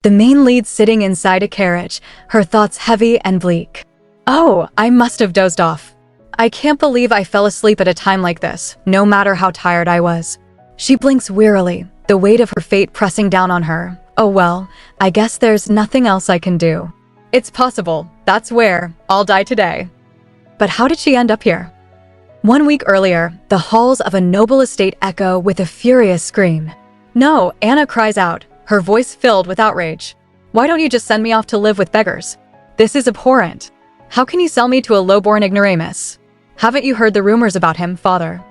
the main lead sitting inside a carriage, her thoughts heavy and bleak. Oh, I must have dozed off. I can't believe I fell asleep at a time like this, no matter how tired I was. She blinks wearily, the weight of her fate pressing down on her. Oh well, I guess there's nothing else I can do. It's possible, that's where I'll die today. But how did she end up here? 1 week earlier, the halls of a noble estate echo with a furious scream. No, Anna cries out, her voice filled with outrage. Why don't you just send me off to live with beggars? This is abhorrent. How can you sell me to a low-born ignoramus? Haven't you heard the rumors about him, father?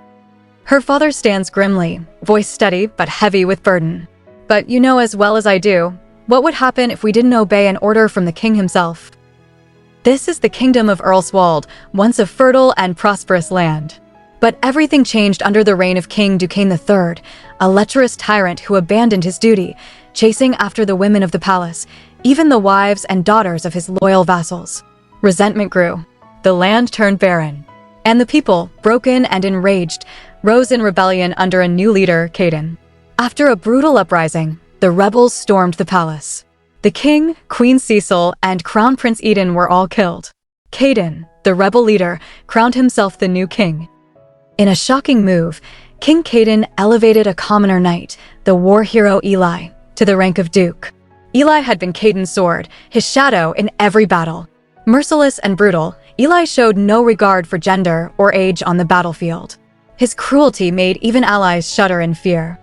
Her father stands grimly, voice steady but heavy with burden. But you know as well as I do, what would happen if we didn't obey an order from the king himself? This is the kingdom of Earlswald, once a fertile and prosperous land. But everything changed under the reign of King Duquesne III, a lecherous tyrant who abandoned his duty, chasing after the women of the palace, even the wives and daughters of his loyal vassals. Resentment grew. The land turned barren. And the people, broken and enraged, rose in rebellion under a new leader, Caden. After a brutal uprising, the rebels stormed the palace. The king, Queen Cecil, and Crown Prince Eden were all killed. Caden, the rebel leader, crowned himself the new king. In a shocking move, King Caden elevated a commoner knight, the war hero Eli, to the rank of duke. Eli had been Caden's sword, his shadow in every battle. Merciless and brutal, Eli showed no regard for gender or age on the battlefield. His cruelty made even allies shudder in fear.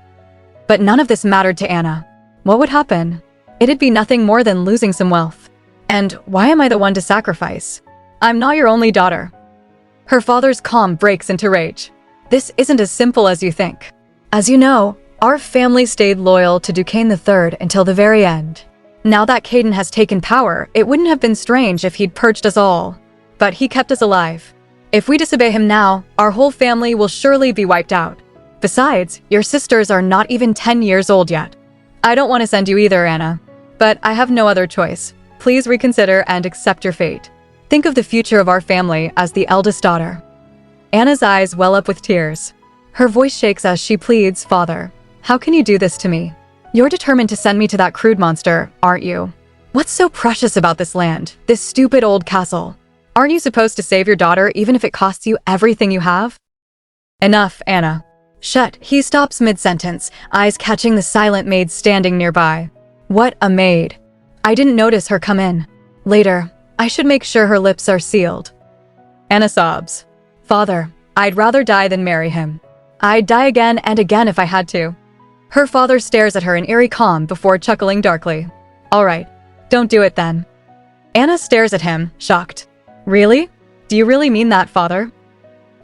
But none of this mattered to Anna. What would happen? It'd be nothing more than losing some wealth. And why am I the one to sacrifice? I'm not your only daughter. Her father's calm breaks into rage. This isn't as simple as you think. As you know, our family stayed loyal to Duquesne III until the very end. Now that Caden has taken power, it wouldn't have been strange if he'd purged us all. But he kept us alive. If we disobey him now, our whole family will surely be wiped out. Besides, your sisters are not even 10 years old yet. I don't want to send you either, Anna. But I have no other choice. Please reconsider and accept your fate. Think of the future of our family as the eldest daughter. Anna's eyes well up with tears. Her voice shakes as she pleads, Father, how can you do this to me? You're determined to send me to that crude monster, aren't you? What's so precious about this land, this stupid old castle? Aren't you supposed to save your daughter even if it costs you everything you have? Enough, Anna. Shut. He stops mid-sentence, eyes catching the silent maid standing nearby. What a maid. I didn't notice her come in. Later, I should make sure her lips are sealed. Anna sobs. Father, I'd rather die than marry him. I'd die again and again if I had to. Her father stares at her in eerie calm before chuckling darkly. All right, don't do it then. Anna stares at him, shocked. Really? Do you really mean that, father?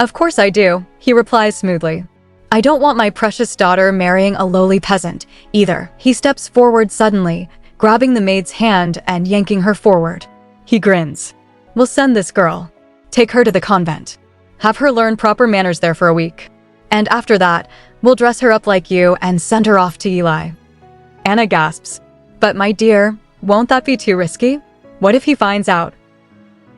Of course I do, he replies smoothly. I don't want my precious daughter marrying a lowly peasant, either. He steps forward suddenly, grabbing the maid's hand and yanking her forward. He grins. We'll send this girl. Take her to the convent. Have her learn proper manners there for a week. And after that, we'll dress her up like you and send her off to Eli. Anna gasps. But my dear, won't that be too risky? What if he finds out?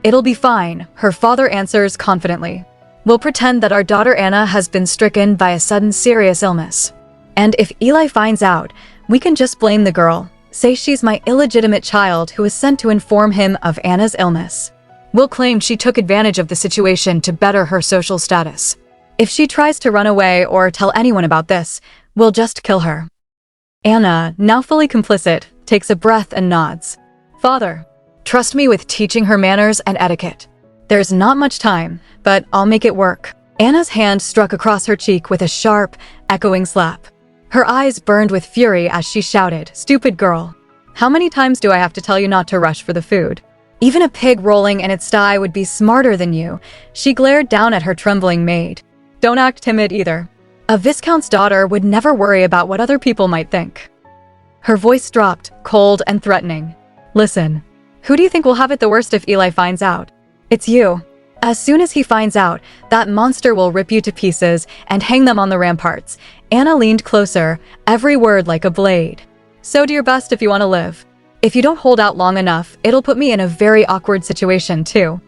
It'll be fine, her father answers confidently. We'll pretend that our daughter Anna has been stricken by a sudden serious illness. And if Eli finds out, we can just blame the girl, say she's my illegitimate child who was sent to inform him of Anna's illness. We'll claim she took advantage of the situation to better her social status. If she tries to run away or tell anyone about this, we'll just kill her. Anna, now fully complicit, takes a breath and nods. Father, trust me with teaching her manners and etiquette. There's not much time, but I'll make it work. Anna's hand struck across her cheek with a sharp, echoing slap. Her eyes burned with fury as she shouted, Stupid girl. How many times do I have to tell you not to rush for the food? Even a pig rolling in its sty would be smarter than you. She glared down at her trembling maid. Don't act timid either. A viscount's daughter would never worry about what other people might think. Her voice dropped, cold and threatening. Listen, who do you think will have it the worst if Eli finds out? It's you. As soon as he finds out, that monster will rip you to pieces and hang them on the ramparts. Anna leaned closer, every word like a blade. So do your best if you want to live. If you don't hold out long enough, it'll put me in a very awkward situation too.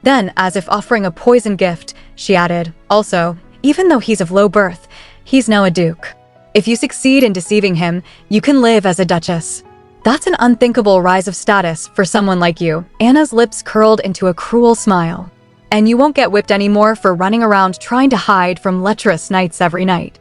Then, as if offering a poison gift, she added, also, even though he's of low birth, he's now a duke. If you succeed in deceiving him, you can live as a duchess. That's an unthinkable rise of status for someone like you. Anna's lips curled into a cruel smile. And you won't get whipped anymore for running around trying to hide from lecherous knights every night.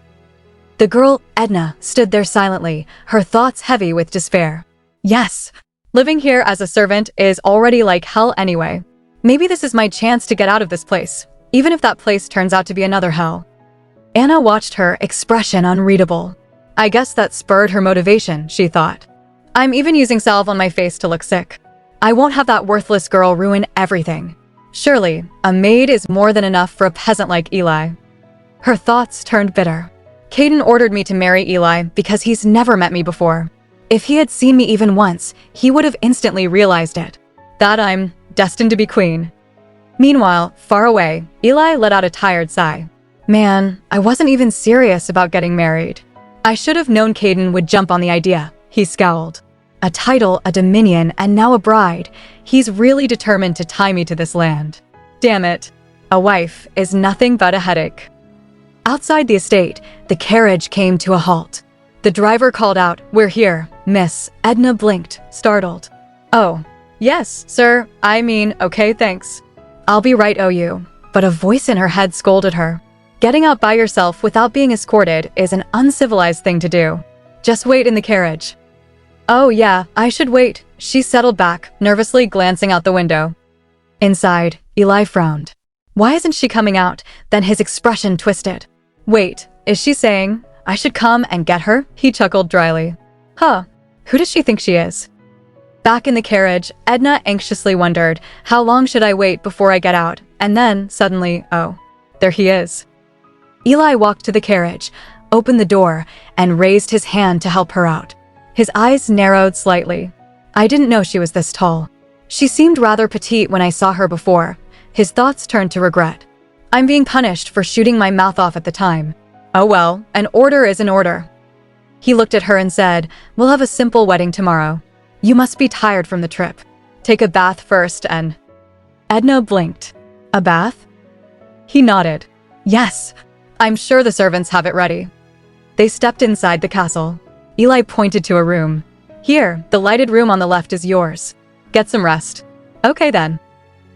The girl, Edna, stood there silently, her thoughts heavy with despair. Yes, living here as a servant is already like hell anyway. Maybe this is my chance to get out of this place, even if that place turns out to be another hell. Anna watched her, expression unreadable. I guess that spurred her motivation, she thought. I'm even using salve on my face to look sick. I won't have that worthless girl ruin everything. Surely, a maid is more than enough for a peasant like Eli. Her thoughts turned bitter. Caden ordered me to marry Eli because he's never met me before. If he had seen me even once, he would have instantly realized it. That I'm destined to be queen. Meanwhile, far away, Eli let out a tired sigh. Man, I wasn't even serious about getting married. I should have known Caden would jump on the idea, he scowled. A title, a dominion, and now a bride. He's really determined to tie me to this land. Damn it. A wife is nothing but a headache. Outside the estate, the carriage came to a halt. The driver called out, "We're here, miss." Edna blinked, startled. Oh, yes, sir. I mean, okay, thanks. I'll be right, you. But a voice in her head scolded her. Getting out by yourself without being escorted is an uncivilized thing to do. Just wait in the carriage. Oh yeah, I should wait. She settled back, nervously glancing out the window. Inside, Eli frowned. Why isn't she coming out? Then his expression twisted. Wait, is she saying, I should come and get her? He chuckled dryly. Huh, who does she think she is? Back in the carriage, Edna anxiously wondered, how long should I wait before I get out? And then, suddenly, oh, there he is. Eli walked to the carriage, opened the door, and raised his hand to help her out. His eyes narrowed slightly. I didn't know she was this tall. She seemed rather petite when I saw her before. His thoughts turned to regret. I'm being punished for shooting my mouth off at the time. Oh well, an order is an order. He looked at her and said, we'll have a simple wedding tomorrow. You must be tired from the trip. Take a bath first and… Edna blinked. A bath? He nodded. Yes, I'm sure the servants have it ready. They stepped inside the castle. Eli pointed to a room. Here, the lighted room on the left is yours. Get some rest. Okay then.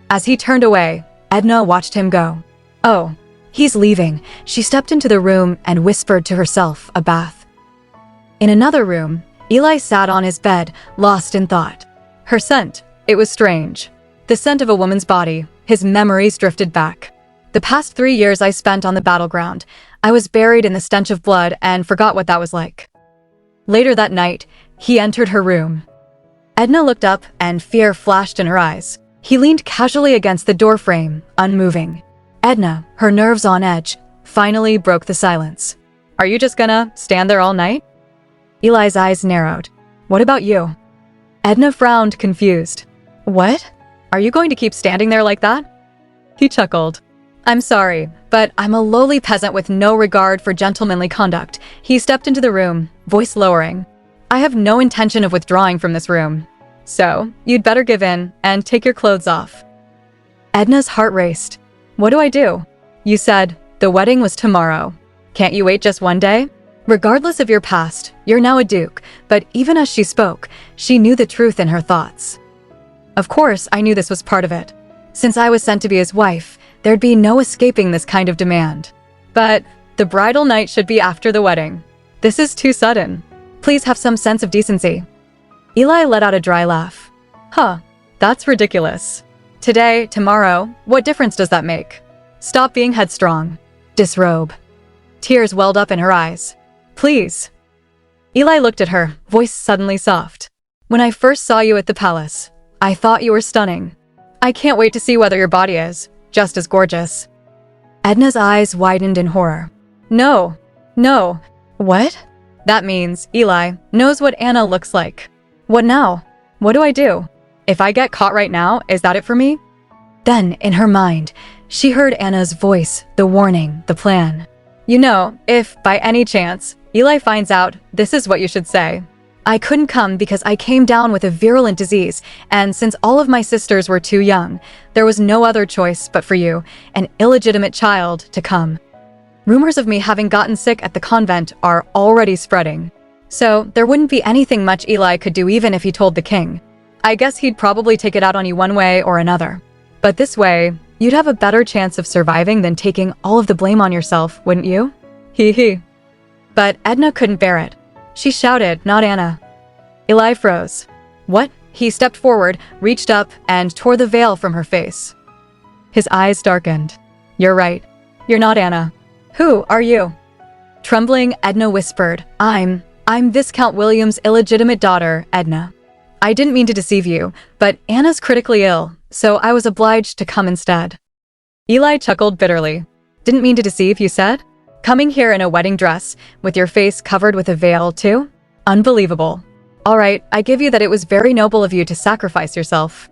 As he turned away, Edna watched him go. Oh, he's leaving. She stepped into the room and whispered to herself, a bath. In another room, Eli sat on his bed, lost in thought. Her scent, it was strange. The scent of a woman's body. His memories drifted back. The past 3 years I spent on the battleground. I was buried in the stench of blood and forgot what that was like. Later that night, he entered her room. Edna looked up and fear flashed in her eyes. He leaned casually against the doorframe, unmoving. Edna, her nerves on edge, finally broke the silence. Are you just gonna stand there all night? Eli's eyes narrowed. What about you? Edna frowned, confused. What? Are you going to keep standing there like that? He chuckled. I'm sorry, but I'm a lowly peasant with no regard for gentlemanly conduct. He stepped into the room, voice lowering. I have no intention of withdrawing from this room. So, you'd better give in and take your clothes off. Edna's heart raced. What do I do? You said, the wedding was tomorrow. Can't you wait just one day? Regardless of your past, you're now a duke, but even as she spoke, she knew the truth in her thoughts. Of course, I knew this was part of it. Since I was sent to be his wife, there'd be no escaping this kind of demand. But the bridal night should be after the wedding. This is too sudden. Please have some sense of decency. Eli let out a dry laugh. Huh, that's ridiculous. Today, tomorrow, what difference does that make? Stop being headstrong. Disrobe. Tears welled up in her eyes. Please. Eli looked at her, voice suddenly soft. When I first saw you at the palace, I thought you were stunning. I can't wait to see whether your body is just as gorgeous. Edna's eyes widened in horror. No. What? That means Eli knows what Anna looks like. What now? What do I do? If I get caught right now, is that it for me? Then, in her mind, she heard Anna's voice, the warning, the plan. You know, if, by any chance, Eli finds out, this is what you should say. I couldn't come because I came down with a virulent disease, and since all of my sisters were too young, there was no other choice but for you, an illegitimate child, to come. Rumors of me having gotten sick at the convent are already spreading. So there wouldn't be anything much Eli could do even if he told the king. I guess he'd probably take it out on you one way or another. But this way, you'd have a better chance of surviving than taking all of the blame on yourself, wouldn't you? Hee hee. But Edna couldn't bear it. She shouted, "Not Anna." Eli froze. What? He stepped forward, reached up, and tore the veil from her face. His eyes darkened. "You're right. You're not Anna. Who are you?" Trembling, Edna whispered, I'm Viscount William's illegitimate daughter, Edna. I didn't mean to deceive you, but Anna's critically ill, so I was obliged to come instead. Eli chuckled bitterly. Didn't mean to deceive, you said? Coming here in a wedding dress, with your face covered with a veil, too? Unbelievable. All right, I give you that it was very noble of you to sacrifice yourself.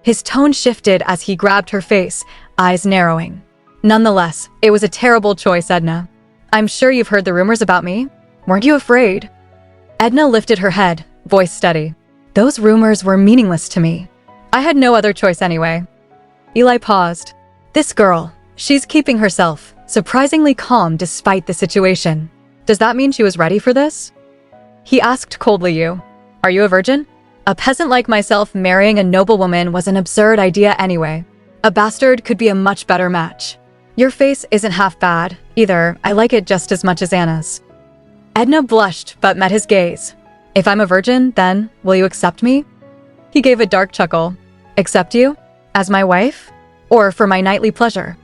His tone shifted as he grabbed her face, eyes narrowing. Nonetheless, it was a terrible choice, Edna. I'm sure you've heard the rumors about me. Weren't you afraid? Edna lifted her head, voice steady. Those rumors were meaningless to me. I had no other choice anyway. Eli paused. This girl, she's keeping herself surprisingly calm despite the situation. Does that mean she was ready for this? He asked coldly. Are you a virgin? A peasant like myself marrying a noblewoman was an absurd idea anyway. A bastard could be a much better match. Your face isn't half bad, either. I like it just as much as Anna's. Edna blushed but met his gaze. If I'm a virgin, then will you accept me? He gave a dark chuckle. Accept you? As my wife? Or for my nightly pleasure?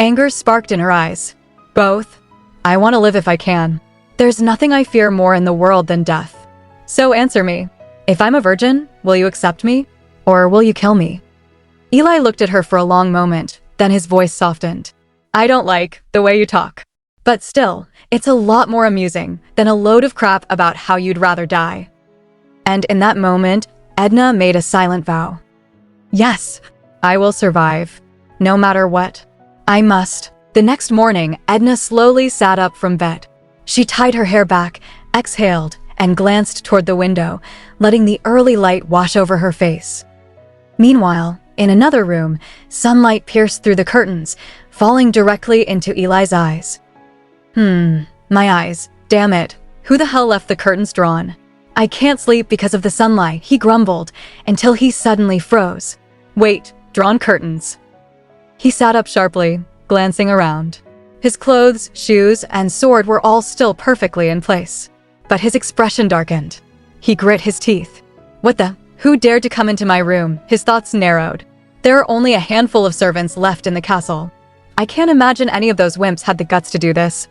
Anger sparked in her eyes. Both. I want to live if I can. There's nothing I fear more in the world than death. So answer me. If I'm a virgin, will you accept me? Or will you kill me? Eli looked at her for a long moment, then his voice softened. I don't like the way you talk. But still, it's a lot more amusing than a load of crap about how you'd rather die. And in that moment, Edna made a silent vow. Yes, I will survive. No matter what. I must. The next morning, Edna slowly sat up from bed. She tied her hair back, exhaled, and glanced toward the window, letting the early light wash over her face. Meanwhile, in another room, sunlight pierced through the curtains, falling directly into Eli's eyes. My eyes. Damn it. Who the hell left the curtains drawn? I can't sleep because of the sunlight, he grumbled, until he suddenly froze. Wait, drawn curtains. He sat up sharply, glancing around. His clothes, shoes, and sword were all still perfectly in place. But his expression darkened. He grit his teeth. What the? Who dared to come into my room? His thoughts narrowed. There are only a handful of servants left in the castle. I can't imagine any of those wimps had the guts to do this.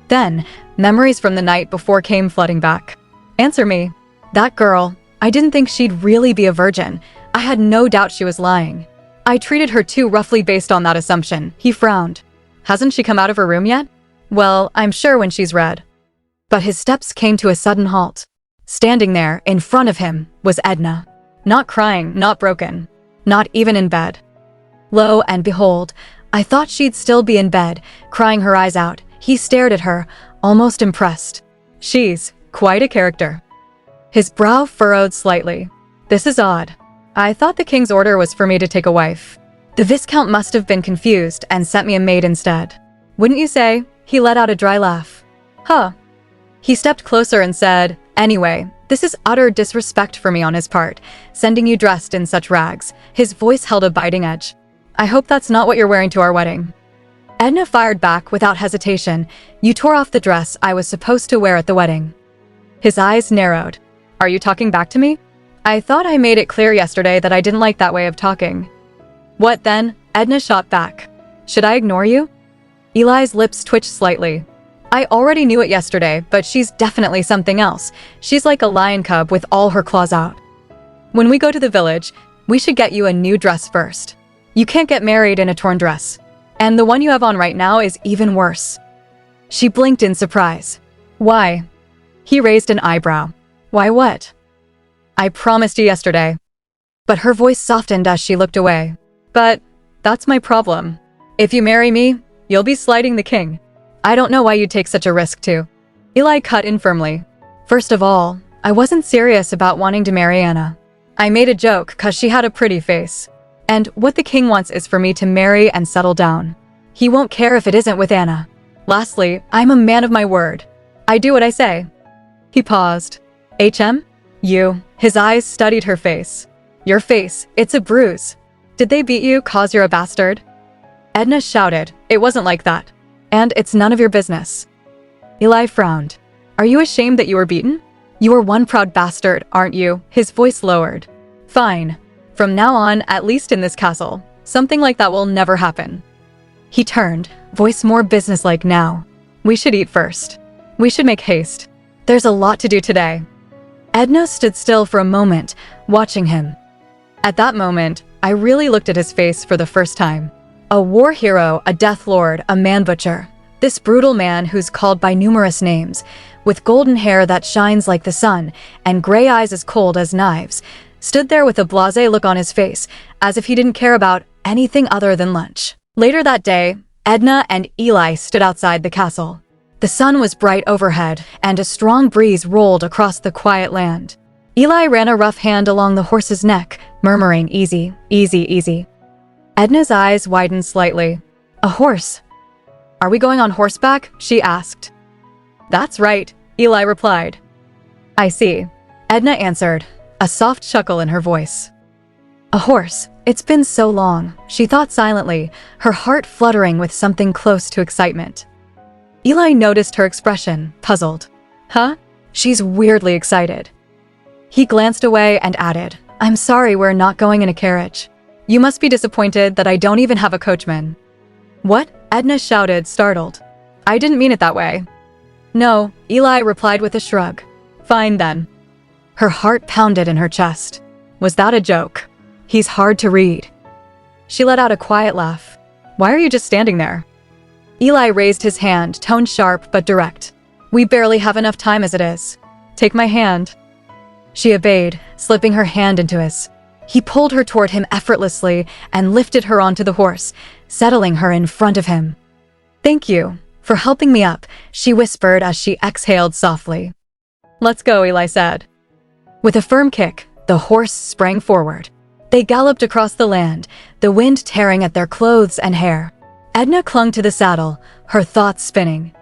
Then, memories from the night before came flooding back. Answer me. That girl, I didn't think she'd really be a virgin. I had no doubt she was lying. I treated her too roughly based on that assumption. He frowned. Hasn't she come out of her room yet? Well, I'm sure when she's read. But his steps came to a sudden halt. Standing there, in front of him, was Edna. Not crying, not broken. Not even in bed. Lo and behold, I thought she'd still be in bed, crying her eyes out. He stared at her, almost impressed. She's quite a character. His brow furrowed slightly. This is odd. I thought the king's order was for me to take a wife. The Viscount must have been confused and sent me a maid instead. Wouldn't you say? He let out a dry laugh. Huh. He stepped closer and said, Anyway, this is utter disrespect for me on his part, sending you dressed in such rags. His voice held a biting edge. I hope that's not what you're wearing to our wedding. Edna fired back without hesitation. You tore off the dress I was supposed to wear at the wedding. His eyes narrowed. Are you talking back to me? I thought I made it clear yesterday that I didn't like that way of talking. What then? Edna shot back. Should I ignore you? Eli's lips twitched slightly. I already knew it yesterday, but she's definitely something else. She's like a lion cub with all her claws out. When we go to the village, we should get you a new dress first. You can't get married in a torn dress. And the one you have on right now is even worse. She blinked in surprise. Why? He raised an eyebrow. Why what? I promised you yesterday. But her voice softened as she looked away. But that's my problem. If you marry me, you'll be slighting the king. I don't know why you'd take such a risk too. Eli cut in firmly. First of all, I wasn't serious about wanting to marry Anna. I made a joke cause she had a pretty face. And what the king wants is for me to marry and settle down. He won't care if it isn't with Anna. Lastly, I'm a man of my word. I do what I say. He paused. HM? You. His eyes studied her face. Your face, it's a bruise. Did they beat you 'cause you're a bastard? Edna shouted. It wasn't like that. And it's none of your business. Eli frowned. Are you ashamed that you were beaten? You are one proud bastard, aren't you? His voice lowered. Fine. From now on, at least in this castle, something like that will never happen. He turned, voice more businesslike now. We should eat first. We should make haste. There's a lot to do today. Edna stood still for a moment, watching him. At that moment, I really looked at his face for the first time. A war hero, a death lord, a man-butcher. This brutal man who's called by numerous names, with golden hair that shines like the sun and gray eyes as cold as knives, stood there with a blasé look on his face, as if he didn't care about anything other than lunch. Later that day, Edna and Eli stood outside the castle. The sun was bright overhead, and a strong breeze rolled across the quiet land. Eli ran a rough hand along the horse's neck, murmuring, easy, easy, easy. Edna's eyes widened slightly. A horse. Are we going on horseback? She asked. That's right, Eli replied. I see. Edna answered, a soft chuckle in her voice. A horse. It's been so long, she thought silently, her heart fluttering with something close to excitement. Eli noticed her expression, puzzled. Huh? She's weirdly excited. He glanced away and added, I'm sorry we're not going in a carriage. You must be disappointed that I don't even have a coachman. What? Edna shouted, startled. I didn't mean it that way. No, Eli replied with a shrug. Fine then. Her heart pounded in her chest. Was that a joke? He's hard to read. She let out a quiet laugh. Why are you just standing there? Eli raised his hand, tone sharp but direct. We barely have enough time as it is. Take my hand. She obeyed, slipping her hand into his. He pulled her toward him effortlessly and lifted her onto the horse, settling her in front of him. Thank you for helping me up, she whispered as she exhaled softly. Let's go, Eli said. With a firm kick, the horse sprang forward. They galloped across the land, the wind tearing at their clothes and hair. Edna clung to the saddle, her thoughts spinning.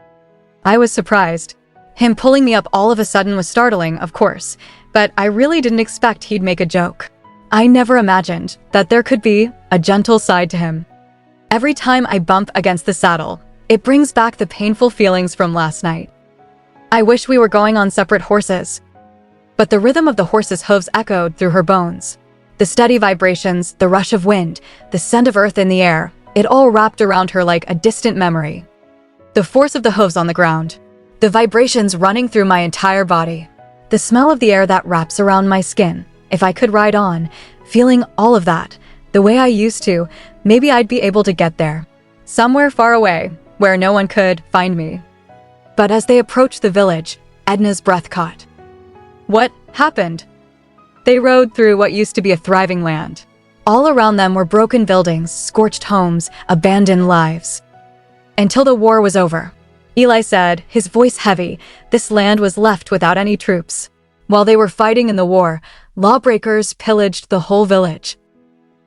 I was surprised. Him pulling me up all of a sudden was startling, of course, but I really didn't expect he'd make a joke. I never imagined that there could be a gentle side to him. Every time I bump against the saddle, it brings back the painful feelings from last night. I wish we were going on separate horses. But the rhythm of the horse's hooves echoed through her bones. The steady vibrations, the rush of wind, the scent of earth in the air, it all wrapped around her like a distant memory. The force of the hooves on the ground, the vibrations running through my entire body, the smell of the air that wraps around my skin. If I could ride on, feeling all of that, the way I used to, maybe I'd be able to get there. Somewhere far away, where no one could find me. But as they approached the village, Edna's breath caught. What happened? They rode through what used to be a thriving land. All around them were broken buildings, scorched homes, abandoned lives. Until the war was over. Eli said, his voice heavy, this land was left without any troops. While they were fighting in the war, lawbreakers pillaged the whole village.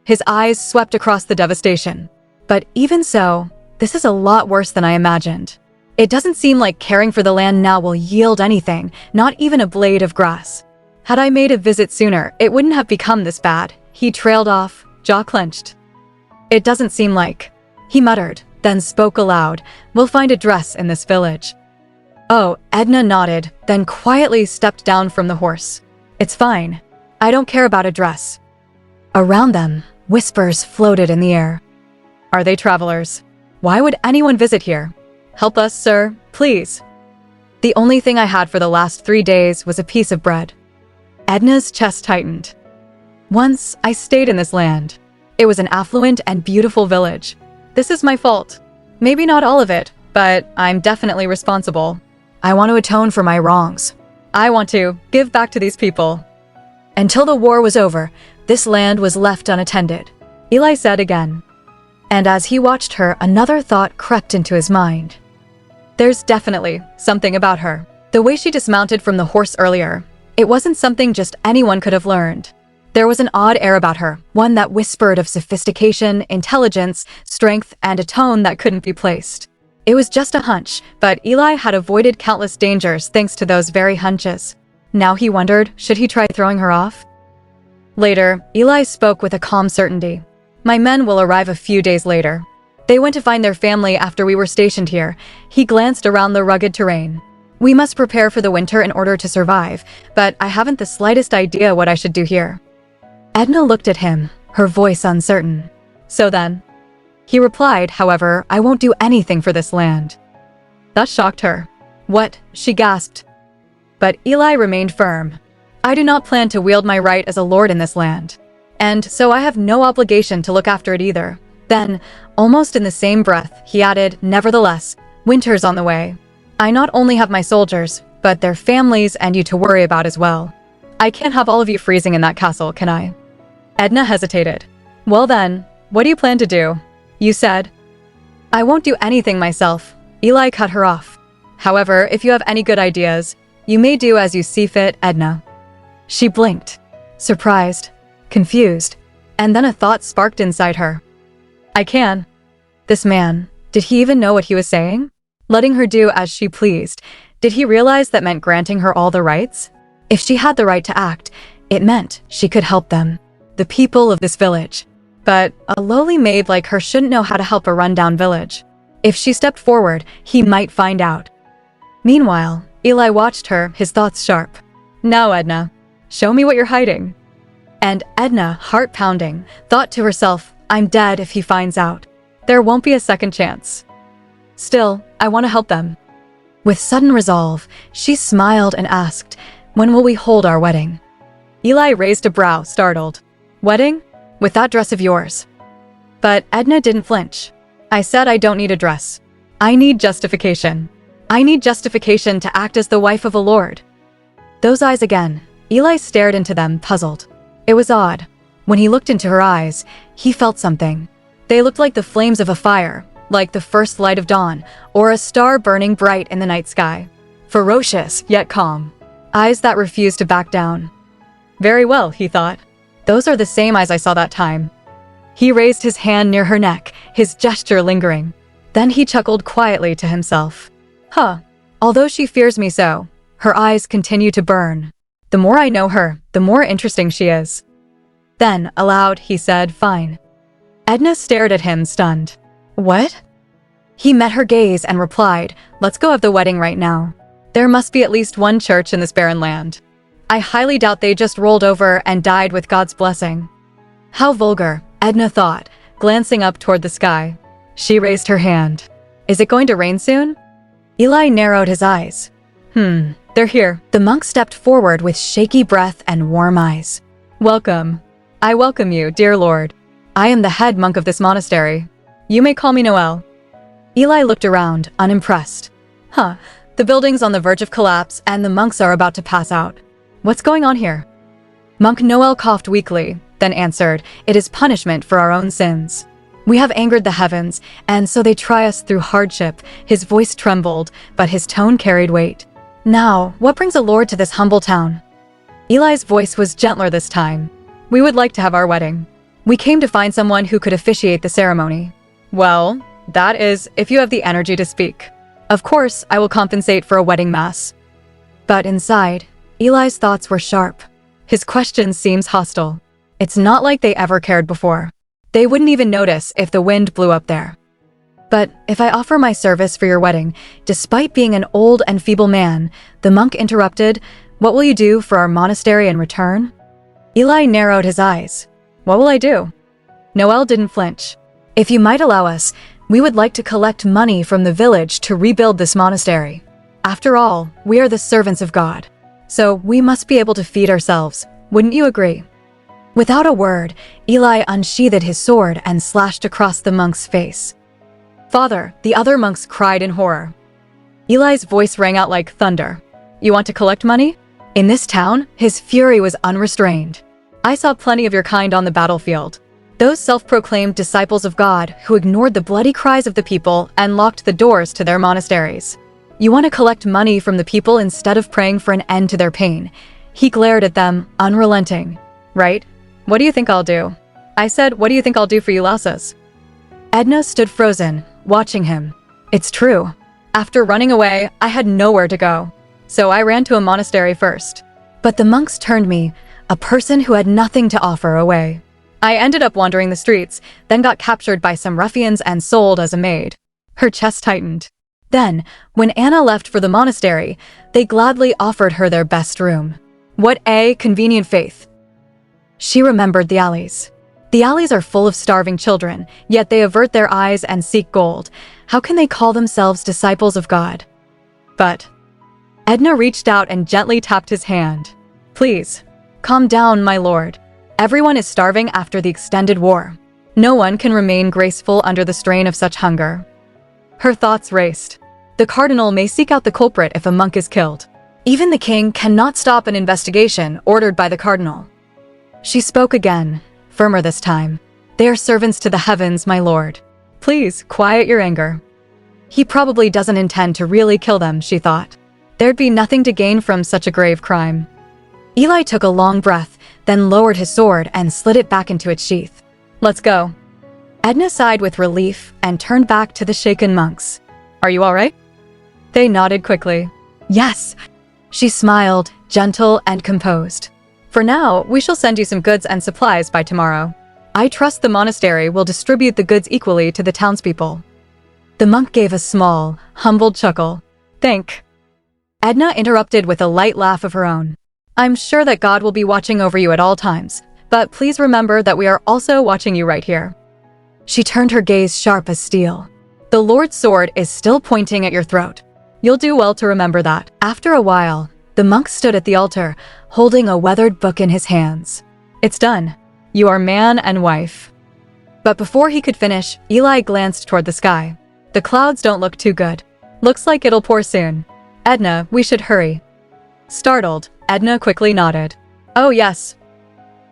His eyes swept across the devastation. But even so, this is a lot worse than I imagined. It doesn't seem like caring for the land now will yield anything, not even a blade of grass. Had I made a visit sooner, it wouldn't have become this bad. He trailed off, jaw clenched. It doesn't seem like. He muttered, then spoke aloud. We'll find a dress in this village. Oh, Edna nodded, then quietly stepped down from the horse. It's fine. I don't care about a dress. Around them, whispers floated in the air. Are they travelers? Why would anyone visit here? Help us, sir, please. The only thing I had for the last 3 days was a piece of bread. Edna's chest tightened. Once, I stayed in this land. It was an affluent and beautiful village. This is my fault. Maybe not all of it, but I'm definitely responsible. I want to atone for my wrongs. I want to give back to these people. Until the war was over, this land was left unattended, Eli said again. And as he watched her, another thought crept into his mind. There's definitely something about her. The way she dismounted from the horse earlier, it wasn't something just anyone could have learned. There was an odd air about her, one that whispered of sophistication, intelligence, strength, and a tone that couldn't be placed. It was just a hunch, but Eli had avoided countless dangers thanks to those very hunches. Now he wondered, should he try throwing her off? Later, Eli spoke with a calm certainty. My men will arrive a few days later. They went to find their family after we were stationed here. He glanced around the rugged terrain. We must prepare for the winter in order to survive, but I haven't the slightest idea what I should do here. Edna looked at him, her voice uncertain. So then? He replied, however, I won't do anything for this land. That shocked her. What? She gasped. But Eli remained firm. I do not plan to wield my right as a lord in this land. And so I have no obligation to look after it either. Then, almost in the same breath, he added, nevertheless, winter's on the way. I not only have my soldiers, but their families and you to worry about as well. I can't have all of you freezing in that castle, can I? Edna hesitated. Well then, what do you plan to do? You said. I won't do anything myself. Eli cut her off. However, if you have any good ideas, you may do as you see fit, Edna. She blinked, surprised, confused, and then a thought sparked inside her. I can. This man, did he even know what he was saying? Letting her do as she pleased, did he realize that meant granting her all the rights? If she had the right to act, it meant she could help them, the people of this village. But a lowly maid like her shouldn't know how to help a rundown village. If she stepped forward, he might find out. Meanwhile, Eli watched her, his thoughts sharp. Now, Edna, show me what you're hiding. And Edna, heart pounding, thought to herself, I'm dead if he finds out. There won't be a second chance. Still, I want to help them. With sudden resolve, she smiled and asked, when will we hold our wedding? Eli raised a brow, startled. Wedding? With that dress of yours. But Edna didn't flinch. I said I don't need a dress. I need justification. I need justification to act as the wife of a lord. Those eyes again. Eli stared into them, puzzled. It was odd. When he looked into her eyes, he felt something. They looked like the flames of a fire, like the first light of dawn, or a star burning bright in the night sky. Ferocious, yet calm. Eyes that refused to back down. Very well, he thought. Those are the same eyes I saw that time. He raised his hand near her neck, his gesture lingering. Then he chuckled quietly to himself. Huh. Although she fears me so, her eyes continue to burn. The more I know her, the more interesting she is. Then, aloud, he said, fine. Edna stared at him, stunned. What? He met her gaze and replied, let's go have the wedding right now. There must be at least one church in this barren land. I highly doubt they just rolled over and died with God's blessing. How vulgar, Edna thought, glancing up toward the sky. She raised her hand. Is it going to rain soon? Eli narrowed his eyes. They're here. The monk stepped forward with shaky breath and warm eyes. Welcome. I welcome you, dear Lord. I am the head monk of this monastery. You may call me Noel. Eli looked around, unimpressed. The building's on the verge of collapse and the monks are about to pass out. What's going on here? Monk Noel coughed weakly, then answered, it is punishment for our own sins. We have angered the heavens, and so they try us through hardship. His voice trembled, but his tone carried weight. Now, what brings a lord to this humble town? Eli's voice was gentler this time. We would like to have our wedding. We came to find someone who could officiate the ceremony. Well, that is, if you have the energy to speak. Of course, I will compensate for a wedding mass. But inside, Eli's thoughts were sharp. His question seems hostile. It's not like they ever cared before. They wouldn't even notice if the wind blew up there. But if I offer my service for your wedding, despite being an old and feeble man, the monk interrupted, what will you do for our monastery in return? Eli narrowed his eyes. What will I do? Noel didn't flinch. If you might allow us, we would like to collect money from the village to rebuild this monastery. After all, we are the servants of God. So we must be able to feed ourselves. Wouldn't you agree? Without a word, Eli unsheathed his sword and slashed across the monk's face. Father, the other monks cried in horror. Eli's voice rang out like thunder. You want to collect money? In this town, his fury was unrestrained. I saw plenty of your kind on the battlefield. Those self-proclaimed disciples of God who ignored the bloody cries of the people and locked the doors to their monasteries. You want to collect money from the people instead of praying for an end to their pain. He glared at them, unrelenting. Right? What do you think I'll do? I said, what do you think I'll do for you lasses? Edna stood frozen, watching him. It's true. After running away, I had nowhere to go. So I ran to a monastery first. But the monks turned me, a person who had nothing to offer, away. I ended up wandering the streets, then got captured by some ruffians and sold as a maid. Her chest tightened. Then, when Anna left for the monastery, they gladly offered her their best room. What a convenient faith. She remembered the alleys. The alleys are full of starving children, yet they avert their eyes and seek gold. How can they call themselves disciples of God? But Edna reached out and gently tapped his hand. Please, calm down, my lord. Everyone is starving after the extended war. No one can remain graceful under the strain of such hunger. Her thoughts raced. The cardinal may seek out the culprit if a monk is killed. Even the king cannot stop an investigation ordered by the cardinal. She spoke again, firmer this time. They are servants to the heavens, my lord. Please, quiet your anger. He probably doesn't intend to really kill them, she thought. There'd be nothing to gain from such a grave crime. Eli took a long breath, then lowered his sword and slid it back into its sheath. Let's go. Edna sighed with relief and turned back to the shaken monks. Are you all right? They nodded quickly. Yes. She smiled, gentle and composed. For now, we shall send you some goods and supplies by tomorrow. I trust the monastery will distribute the goods equally to the townspeople. The monk gave a small, humbled chuckle. Think. Edna interrupted with a light laugh of her own. I'm sure that God will be watching over you at all times, but please remember that we are also watching you right here. She turned her gaze sharp as steel. The Lord's sword is still pointing at your throat. You'll do well to remember that. After a while, the monk stood at the altar, holding a weathered book in his hands. It's done. You are man and wife. But before he could finish, Eli glanced toward the sky. The clouds don't look too good. Looks like it'll pour soon. Edna, we should hurry. Startled, Edna quickly nodded. Oh yes.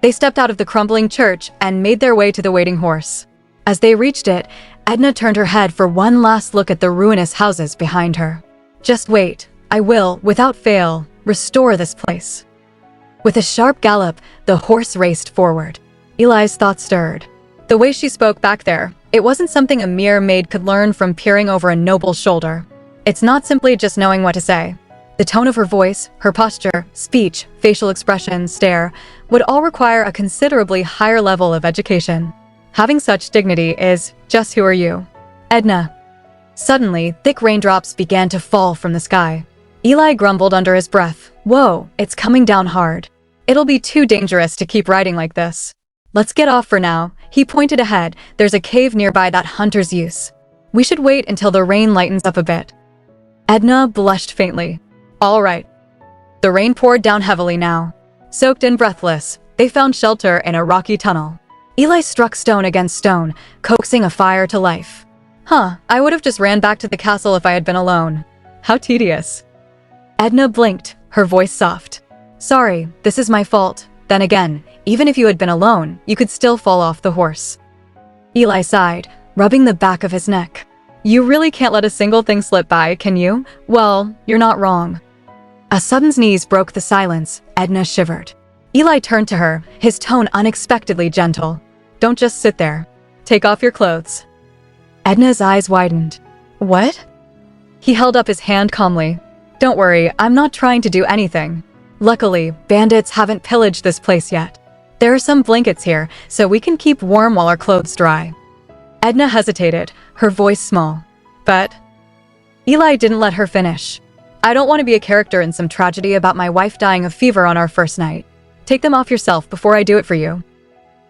They stepped out of the crumbling church and made their way to the waiting horse. As they reached it, Edna turned her head for one last look at the ruinous houses behind her. Just wait. I will, without fail, restore this place. With a sharp gallop, the horse raced forward. Eli's thoughts stirred. The way she spoke back there, it wasn't something a mere maid could learn from peering over a noble's shoulder. It's not simply just knowing what to say. The tone of her voice, her posture, speech, facial expression, stare, would all require a considerably higher level of education. Having such dignity is, just who are you? Edna. Suddenly, thick raindrops began to fall from the sky. Eli grumbled under his breath. Whoa, it's coming down hard. It'll be too dangerous to keep riding like this. Let's get off for now. He pointed ahead. There's a cave nearby that hunters use. We should wait until the rain lightens up a bit. Edna blushed faintly. All right. The rain poured down heavily now. Soaked and breathless, they found shelter in a rocky tunnel. Eli struck stone against stone, coaxing a fire to life. I would have just ran back to the castle if I had been alone. How tedious. Edna blinked, her voice soft. Sorry, this is my fault. Then again, even if you had been alone, you could still fall off the horse. Eli sighed, rubbing the back of his neck. You really can't let a single thing slip by, can you? Well, you're not wrong. A sudden sneeze broke the silence. Edna shivered. Eli turned to her, his tone unexpectedly gentle. Don't just sit there. Take off your clothes. Edna's eyes widened. What? He held up his hand calmly. Don't worry, I'm not trying to do anything. Luckily, bandits haven't pillaged this place yet. There are some blankets here, so we can keep warm while our clothes dry. Edna hesitated, her voice small. But Eli didn't let her finish. I don't want to be a character in some tragedy about my wife dying of fever on our first night. Take them off yourself before I do it for you.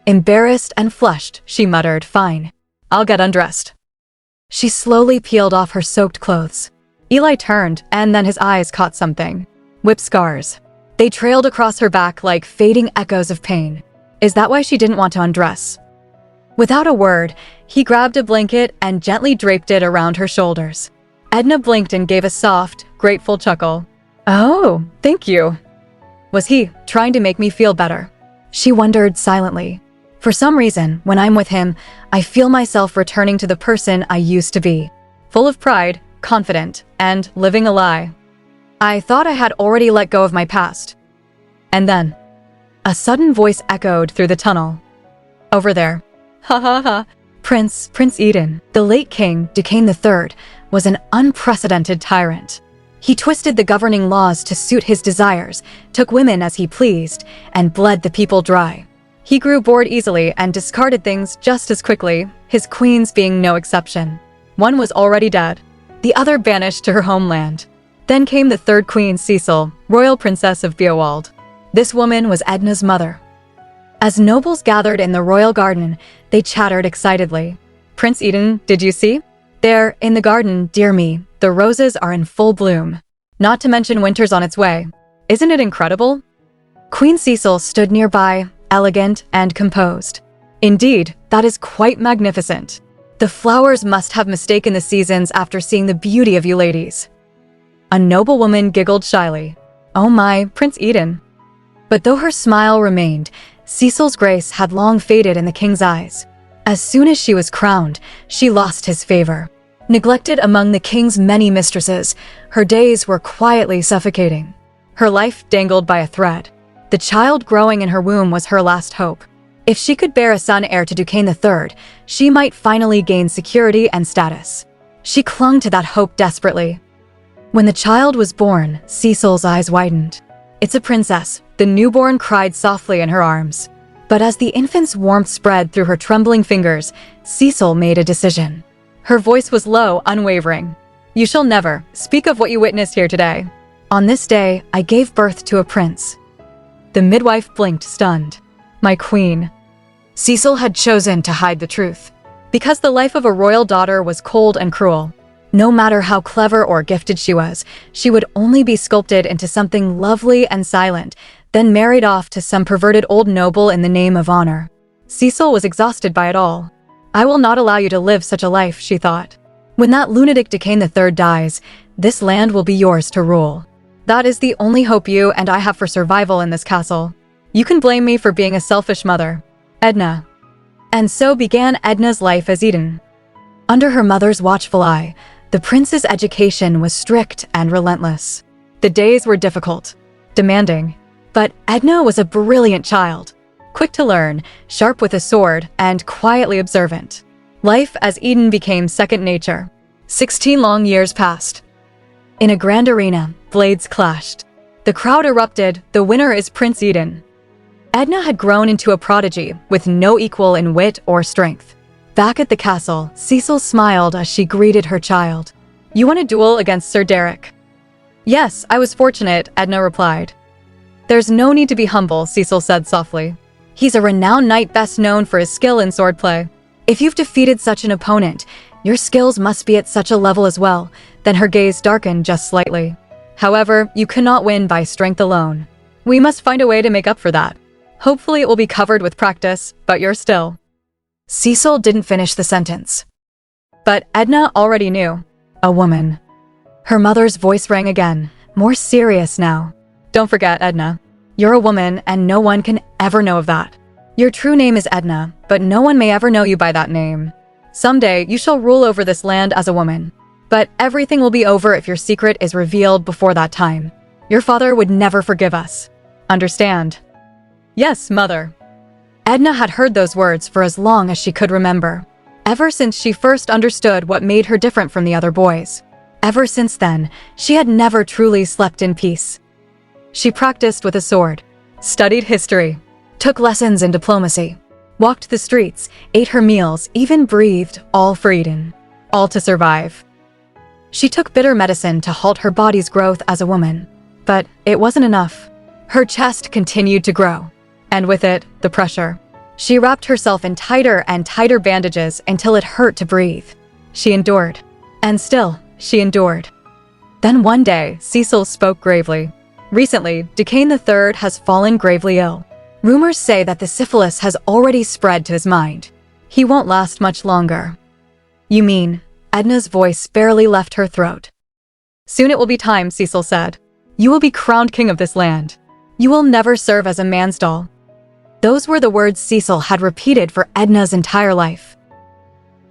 Embarrassed and flushed, she muttered, Fine. I'll get undressed. She slowly peeled off her soaked clothes. Eli turned, and then his eyes caught something. Whip scars. They trailed across her back like fading echoes of pain. Is that why she didn't want to undress? Without a word, he grabbed a blanket and gently draped it around her shoulders. Edna blinked and gave a soft, grateful chuckle. Oh, thank you. Was he trying to make me feel better? She wondered silently. For some reason, when I'm with him, I feel myself returning to the person I used to be. Full of pride, confident, and living a lie. I thought I had already let go of my past. And then, a sudden voice echoed through the tunnel. Over there. Ha ha ha. Prince Eden. The late king, Duquesne III, was an unprecedented tyrant. He twisted the governing laws to suit his desires, took women as he pleased, and bled the people dry. He grew bored easily and discarded things just as quickly, his queens being no exception. One was already dead, the other banished to her homeland. Then came the third queen, Cecil, royal princess of Beowald. This woman was Edna's mother. As nobles gathered in the royal garden, they chattered excitedly. "Prince Eden, did you see? There, in the garden, dear me, the roses are in full bloom. Not to mention winter's on its way. Isn't it incredible?" Queen Cecil stood nearby, elegant and composed. "Indeed, that is quite magnificent. The flowers must have mistaken the seasons after seeing the beauty of you ladies." A noblewoman giggled shyly. "Oh my, Prince Eden." But though her smile remained, Cecil's grace had long faded in the king's eyes. As soon as she was crowned, she lost his favor. Neglected among the king's many mistresses, her days were quietly suffocating. Her life dangled by a thread. The child growing in her womb was her last hope. If she could bear a son heir to Duquesne III, she might finally gain security and status. She clung to that hope desperately. When the child was born, Cecil's eyes widened. "It's a princess," the newborn cried softly in her arms. But as the infant's warmth spread through her trembling fingers, Cecil made a decision. Her voice was low, unwavering. "You shall never speak of what you witnessed here today. On this day, I gave birth to a prince." The midwife blinked, stunned. "My queen." Cecil had chosen to hide the truth. Because the life of a royal daughter was cold and cruel. No matter how clever or gifted she was, she would only be sculpted into something lovely and silent, then married off to some perverted old noble in the name of honor. Cecil was exhausted by it all. "I will not allow you to live such a life," she thought. "When that lunatic Duquesne III dies, this land will be yours to rule. That is the only hope you and I have for survival in this castle. You can blame me for being a selfish mother. Edna." And so began Edna's life as Eden. Under her mother's watchful eye, the prince's education was strict and relentless. The days were difficult, demanding, but Edna was a brilliant child, quick to learn, sharp with a sword, and quietly observant. Life as Eden became second nature. 16 long years passed. In a grand arena, blades clashed. The crowd erupted, the winner is Prince Eden. Edna had grown into a prodigy, with no equal in wit or strength. Back at the castle, Cecil smiled as she greeted her child. "You won a duel against Sir Derek." "Yes, I was fortunate," Edna replied. "There's no need to be humble," Cecil said softly. "He's a renowned knight best known for his skill in swordplay. If you've defeated such an opponent, your skills must be at such a level as well." Then her gaze darkened just slightly. "However, you cannot win by strength alone. We must find a way to make up for that. Hopefully it will be covered with practice, but you're still..." Cecil didn't finish the sentence. But Edna already knew. A woman. Her mother's voice rang again, more serious now. "Don't forget, Edna. You're a woman and no one can ever know of that. Your true name is Edna, but no one may ever know you by that name. Someday you shall rule over this land as a woman. But everything will be over if your secret is revealed before that time. Your father would never forgive us. Understand?" "Yes, mother." Edna had heard those words for as long as she could remember. Ever since she first understood what made her different from the other boys. Ever since then, she had never truly slept in peace. She practiced with a sword, studied history, took lessons in diplomacy, walked the streets, ate her meals, even breathed, all for Eden. All to survive. She took bitter medicine to halt her body's growth as a woman. But it wasn't enough. Her chest continued to grow. And with it, the pressure. She wrapped herself in tighter and tighter bandages until it hurt to breathe. She endured. And still, she endured. Then one day, Cecil spoke gravely. "Recently, Duquesne III has fallen gravely ill. Rumors say that the syphilis has already spread to his mind. He won't last much longer." "You mean..." Edna's voice barely left her throat. "Soon it will be time," Cecil said. "You will be crowned king of this land. You will never serve as a man's doll." Those were the words Cecil had repeated for Edna's entire life.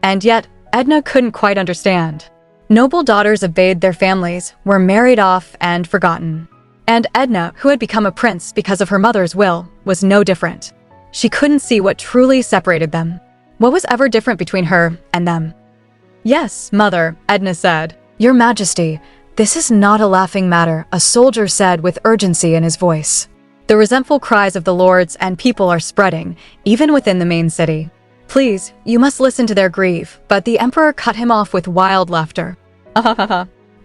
And yet, Edna couldn't quite understand. Noble daughters obeyed their families, were married off and forgotten. And Edna, who had become a prince because of her mother's will, was no different. She couldn't see what truly separated them. What was ever different between her and them? Yes, mother, Edna said. Your Majesty, this is not a laughing matter, a soldier said with urgency in his voice. The resentful cries of the lords and people are spreading, even within the main city. Please, you must listen to their grief, but the emperor cut him off with wild laughter.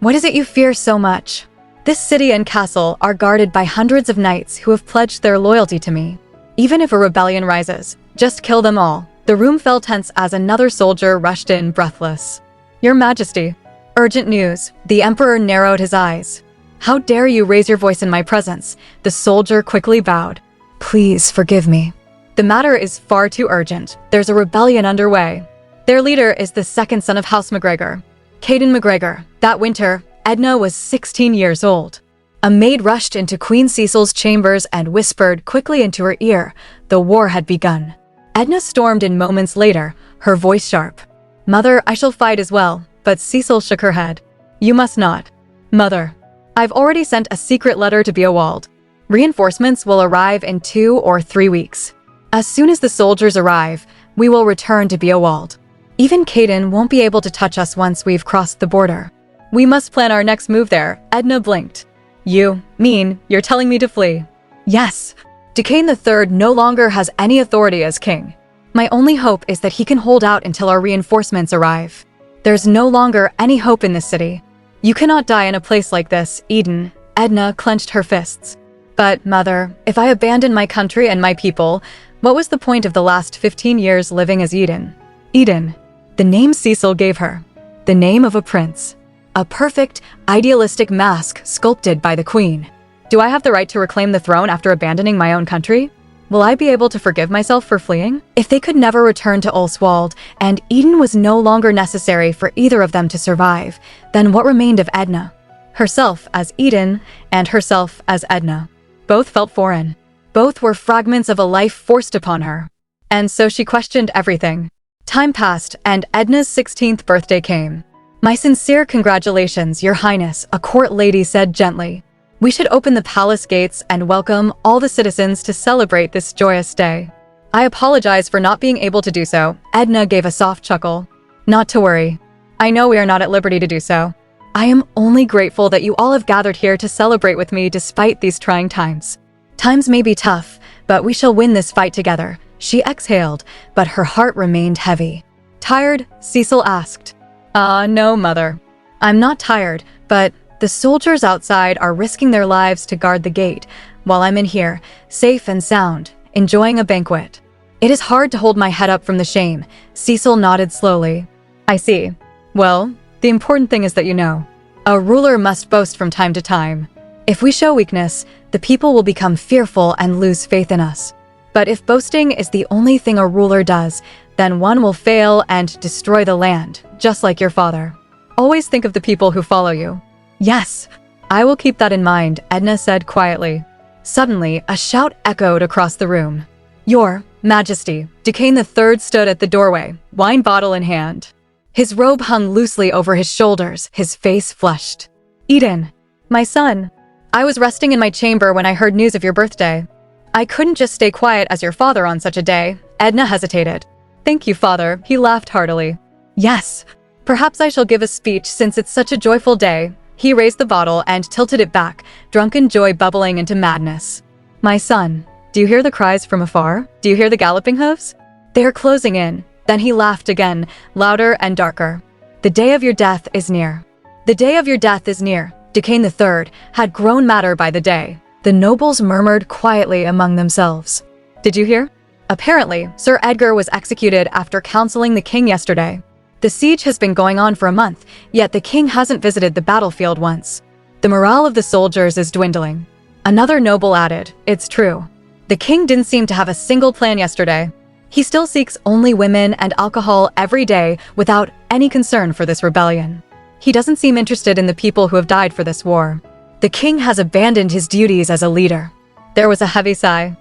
What is it you fear so much? This city and castle are guarded by hundreds of knights who have pledged their loyalty to me. Even if a rebellion rises, just kill them all. The room fell tense as another soldier rushed in, breathless. Your Majesty. Urgent news. The emperor narrowed his eyes. How dare you raise your voice in my presence? The soldier quickly bowed. Please forgive me. The matter is far too urgent. There's a rebellion underway. Their leader is the second son of House McGregor, Caden McGregor. That winter, Edna was 16 years old. A maid rushed into Queen Cecil's chambers and whispered quickly into her ear. The war had begun. Edna stormed in moments later, her voice sharp. Mother, I shall fight as well, but Cecil shook her head. You must not. Mother, I've already sent a secret letter to Beowald. Reinforcements will arrive in 2 or 3 weeks. As soon as the soldiers arrive, we will return to Beowald. Even Caden won't be able to touch us once we've crossed the border. We must plan our next move there, Edna blinked. You mean you're telling me to flee? Yes. Duquesne III no longer has any authority as king. My only hope is that he can hold out until our reinforcements arrive. There's no longer any hope in this city. You cannot die in a place like this, Eden. Edna clenched her fists. But, Mother, if I abandon my country and my people, what was the point of the last 15 years living as Eden? Eden. The name Cecil gave her. The name of a prince. A perfect, idealistic mask sculpted by the queen. Do I have the right to reclaim the throne after abandoning my own country? Will I be able to forgive myself for fleeing? If they could never return to Ulswald, and Eden was no longer necessary for either of them to survive, then what remained of Edna? Herself as Eden, and herself as Edna. Both felt foreign. Both were fragments of a life forced upon her. And so she questioned everything. Time passed, and Edna's 16th birthday came. My sincere congratulations, Your Highness, a court lady said gently. We should open the palace gates and welcome all the citizens to celebrate this joyous day. I apologize for not being able to do so. Edna gave a soft chuckle. Not to worry. I know we are not at liberty to do so. I am only grateful that you all have gathered here to celebrate with me despite these trying times. Times may be tough, but we shall win this fight together. She exhaled, but her heart remained heavy. Tired? Cecil asked. No, Mother. I'm not tired, but the soldiers outside are risking their lives to guard the gate, while I'm in here, safe and sound, enjoying a banquet. It is hard to hold my head up from the shame. Cecil nodded slowly. I see. Well, the important thing is that you know. A ruler must boast from time to time. If we show weakness, the people will become fearful and lose faith in us. But if boasting is the only thing a ruler does, then one will fail and destroy the land, just like your father. Always think of the people who follow you. Yes, I will keep that in mind, Edna said quietly. Suddenly, a shout echoed across the room. Your Majesty, Duquesne III stood at the doorway, wine bottle in hand. His robe hung loosely over his shoulders, his face flushed. Eden, my son. I was resting in my chamber when I heard news of your birthday. I couldn't just stay quiet as your father on such a day. Edna hesitated. Thank you, father, he laughed heartily. Yes, perhaps I shall give a speech since it's such a joyful day. He raised the bottle and tilted it back, drunken joy bubbling into madness. My son, do you hear the cries from afar? Do you hear the galloping hooves? They are closing in. Then he laughed again, louder and darker. The day of your death is near. The day of your death is near. Duquesne III had grown madder by the day. The nobles murmured quietly among themselves. Did you hear? Apparently, Sir Edgar was executed after counseling the king yesterday. The siege has been going on for a month, yet the king hasn't visited the battlefield once. The morale of the soldiers is dwindling. Another noble added, it's true. The king didn't seem to have a single plan yesterday. He still seeks only women and alcohol every day without any concern for this rebellion. He doesn't seem interested in the people who have died for this war. The king has abandoned his duties as a leader. There was a heavy sigh.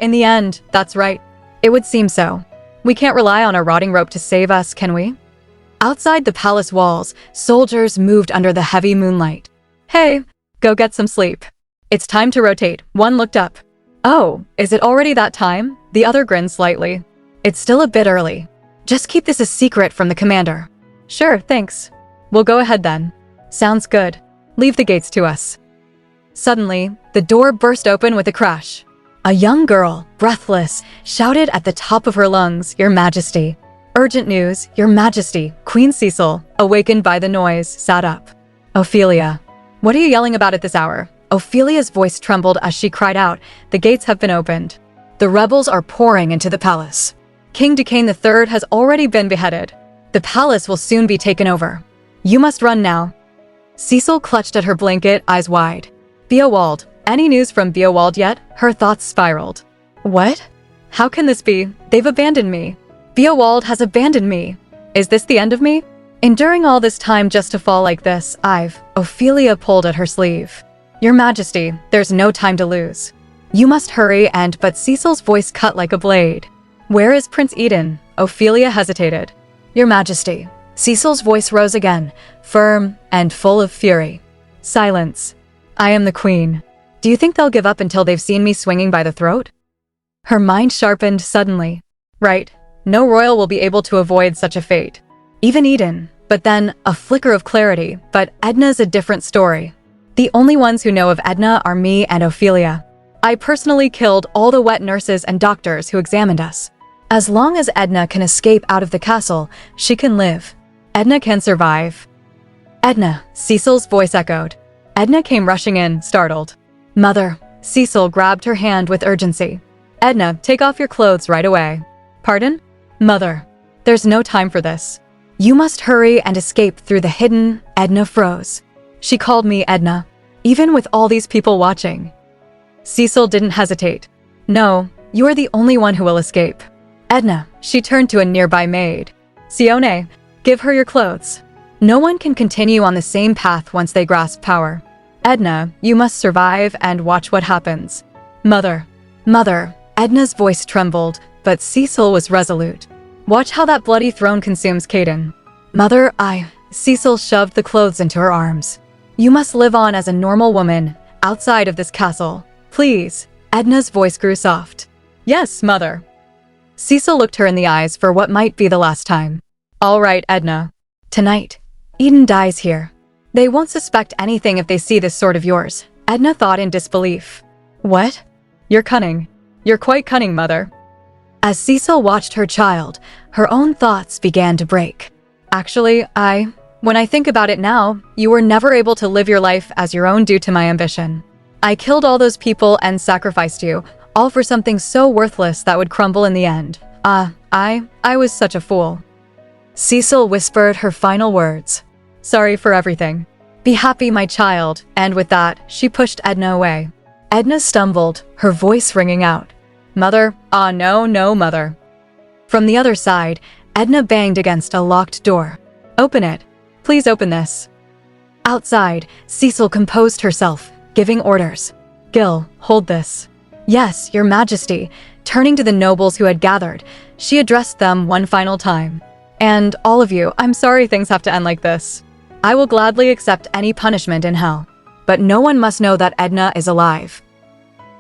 In the end, that's right. It would seem so. We can't rely on a rotting rope to save us, can we? Outside the palace walls, soldiers moved under the heavy moonlight. Hey, go get some sleep. It's time to rotate. One looked up. Oh, is it already that time? The other grinned slightly. It's still a bit early. Just keep this a secret from the commander. Sure, thanks. We'll go ahead then. Sounds good. Leave the gates to us. Suddenly, the door burst open with a crash. A young girl, breathless, shouted at the top of her lungs, "Your Majesty." "Urgent news, Your Majesty." Queen Cecil, awakened by the noise, sat up. "Ophelia, what are you yelling about at this hour?" Ophelia's voice trembled as she cried out, "The gates have been opened. The rebels are pouring into the palace. King Duquesne III has already been beheaded. The palace will soon be taken over. You must run now." Cecil clutched at her blanket, eyes wide. "Beowald, any news from Beowald yet?" Her thoughts spiraled. "What? How can this be? They've abandoned me. Beowald has abandoned me. Is this the end of me? Enduring all this time just to fall like this, Ophelia pulled at her sleeve. "Your Majesty, there's no time to lose. You must hurry but Cecil's voice cut like a blade. "Where is Prince Eden?" Ophelia hesitated. "Your Majesty." Cecil's voice rose again, firm and full of fury. "Silence. I am the queen. Do you think they'll give up until they've seen me swinging by the throat?" Her mind sharpened suddenly. Right, no royal will be able to avoid such a fate. Even Eden. But then, a flicker of clarity, but Edna's a different story. The only ones who know of Edna are me and Ophelia. I personally killed all the wet nurses and doctors who examined us. As long as Edna can escape out of the castle, she can live. Edna can survive. "Edna," Cecil's voice echoed. Edna came rushing in, startled. "Mother." Cecil grabbed her hand with urgency. "Edna, take off your clothes right away." "Pardon?" "Mother, there's no time for this. You must hurry and escape through the hidden." Edna froze. She called me Edna, even with all these people watching. Cecil didn't hesitate. "No, you are the only one who will escape." "Edna," she turned to a nearby maid. "Sione, give her your clothes. No one can continue on the same path once they grasp power. Edna, you must survive and watch what happens." "Mother." "Mother." Edna's voice trembled, but Cecil was resolute. "Watch how that bloody throne consumes Caden." "Mother, Cecil shoved the clothes into her arms. "You must live on as a normal woman, outside of this castle. Please." Edna's voice grew soft. "Yes, Mother." Cecil looked her in the eyes for what might be the last time. "All right, Edna. Tonight, Eden dies here. They won't suspect anything if they see this sword of yours." Edna thought in disbelief. "What? You're cunning. You're quite cunning, Mother." As Cecil watched her child, her own thoughts began to break. "Actually, when I think about it now, you were never able to live your life as your own due to my ambition. I killed all those people and sacrificed you, all for something so worthless that would crumble in the end. I was such a fool." Cecil whispered her final words. "Sorry for everything. Be happy, my child," and with that, she pushed Edna away. Edna stumbled, her voice ringing out. "Mother, no, Mother." From the other side, Edna banged against a locked door. "Open it. Please open this." Outside, Cecil composed herself, giving orders. "Gil, hold this." "Yes, Your Majesty." Turning to the nobles who had gathered, she addressed them one final time. "And all of you, I'm sorry things have to end like this. I will gladly accept any punishment in hell. But no one must know that Edna is alive."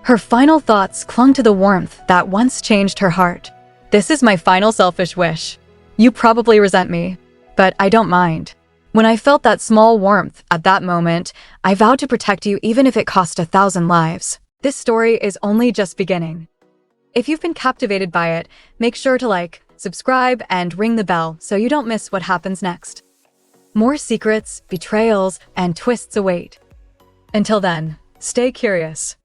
Her final thoughts clung to the warmth that once changed her heart. "This is my final selfish wish. You probably resent me, but I don't mind. When I felt that small warmth at that moment, I vowed to protect you even if it cost 1,000 lives. This story is only just beginning. If you've been captivated by it, make sure to like, subscribe, and ring the bell so you don't miss what happens next. More secrets, betrayals, and twists await. Until then, stay curious.